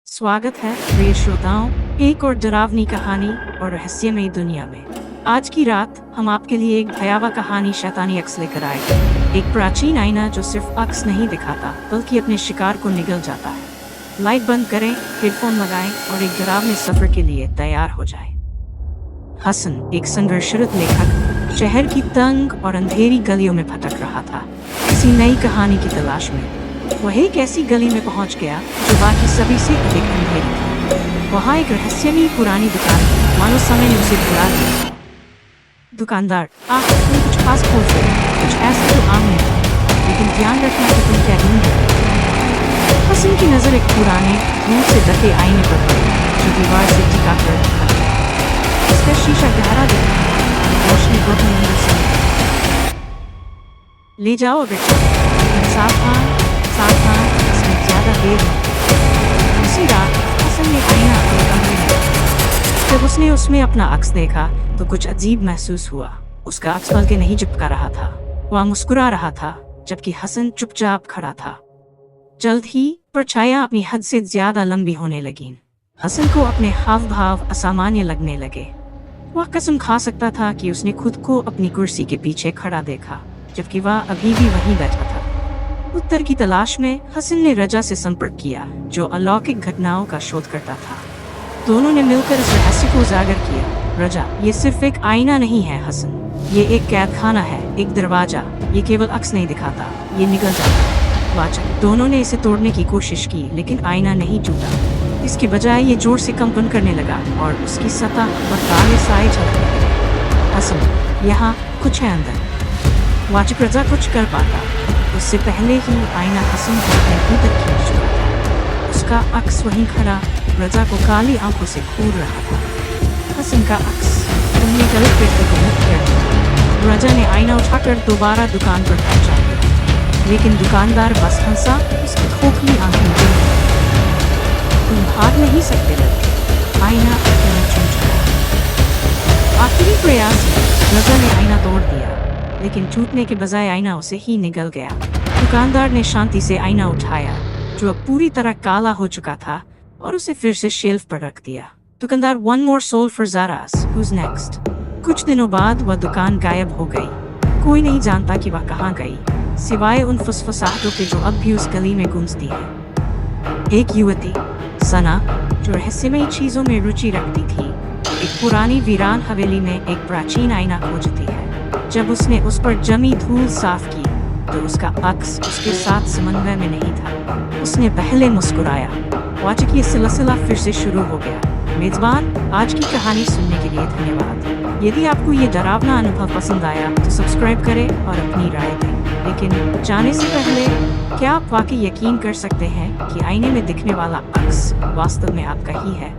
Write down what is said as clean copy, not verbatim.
स्वागत है प्रिय श्रोताओं, एक और डरावनी कहानी और रहस्यमयी दुनिया में। आज की रात हम आपके लिए एक भयावह कहानी शैतानी अक्स लेकर आए हैं। एक प्राचीन आईना जो सिर्फ अक्स नहीं दिखाता बल्कि अपने शिकार को निगल जाता है। लाइट बंद करें, हेडफोन लगाएं और एक डरावने सफर के लिए तैयार हो जाएं। हसन एक संघर्षरत लेखक शहर की तंग और अंधेरी गलियों में भटक रहा था, किसी नई कहानी की तलाश में। वह एक ऐसी गली में पहुंच गया जो बाकी सभी से अधिक अंधेरी थी। वहां एक रहस्यमयी पुरानी दुकान थी, मानो समय ने उसे बुला दिया। दुकानदार, तुम कुछ खास खोज रहे हो, कुछ ऐसा जो आम नहीं है, लेकिन ध्यान रखना कि तुम क्या ढूंढ रहे हो। हसन की नजर एक पुराने धूल से ढके आईने पर पड़ी जो दीवार से टिका कर रखा था। इसका शीशा गहरा दिख रहा था, रोशनी बहुत मंदी सी। ले जाओ अगर चाहो, सावधान सावधान, इसमें ज्यादा देर नहीं। उसी रात हसन ने आईना अपने कमरे में रखा। जब उसने उसमें अपना अक्स देखा तो कुछ अजीब महसूस हुआ। उसका अक्स पल के नहीं चिपका रहा था, वह मुस्कुरा रहा था, जबकि हसन चुपचाप खड़ा था। जल्द ही परछाइयां अपनी हद से ज्यादा लंबी होने लगीं। हसन को अपने हाव भाव असामान्य लगने लगे। वह कसम खा सकता था कि उसने खुद को अपनी कुर्सी के पीछे खड़ा देखा, जबकि वह अभी भी वहीं बैठा था। उत्तर की तलाश में हसन ने रजा से संपर्क किया, जो अलौकिक घटनाओं का शोध करता था। दोनों ने मिलकर इस रहस्य को उजागर किया। रजा, ये सिर्फ एक आईना नहीं है हसन, ये एक कैदखाना है, एक दरवाजा। ये केवल अक्स नहीं दिखाता, ये निकल जाता है। वाचक, दोनों ने इसे तोड़ने की कोशिश की, लेकिन आईना नहीं टूटा। इसके बजाय ये जोर से कंपन करने लगा और उसकी सतह पर काले साए झलकने लगे। हसन, यहाँ कुछ है अंदर। वाचक, रजा कुछ कर पाता उससे पहले ही आईना हसन को अपने भीतर खींच चुका था। उसका अक्स वहीं खड़ा रजा को काली आंखों से घूर रहा था। हसन का अक्स, तुमने गलत व्यक्ति को मुक्त कर दिया। रजा ने आईना उठाकर दोबारा दुकान पर पहुंचा दिया, लेकिन दुकानदार बस हंसा, उसकी खोखली आंखें जल गईं। तुम भाग नहीं सकते लड़के, आईना तुम्हें चुन चुका। आखिरी प्रयास में रजा ने आईना तोड़ दिया, लेकिन टूटने के बजाय आईना उसे ही निगल गया। दुकानदार ने शांति से आईना उठाया, जो अब पूरी तरह काला हो चुका था, और उसे फिर से शेल्फ पर रख दिया। दुकानदार, one more soul for Zaras, who's next. कुछ दिनों बाद वह दुकान गायब हो गई। कोई नहीं जानता कि वह कहाँ गई, सिवाय उन फुसफुसाहटों के जो अब भी उस गली में गूंजती है। एक युवती, सना, जो रहस्यमयी चीजों में रुचि रखती थी, एक पुरानी वीरान हवेली में एक प्राचीन आईना खोजती है। जब उसने उस पर जमी धूल साफ की तो उसका अक्स उसके साथ समन्वय में नहीं था। उसने पहले मुस्कुराया। वाचक, ये सिलसिला फिर से शुरू हो गया। मेजबान, आज की कहानी सुनने के लिए धन्यवाद। यदि आपको ये डरावना अनुभव पसंद आया तो सब्सक्राइब करें और अपनी राय दें। लेकिन जाने से पहले, क्या आप वाकई यकीन कर सकते हैं कि आईने में दिखने वाला अक्स वास्तव में आपका ही है?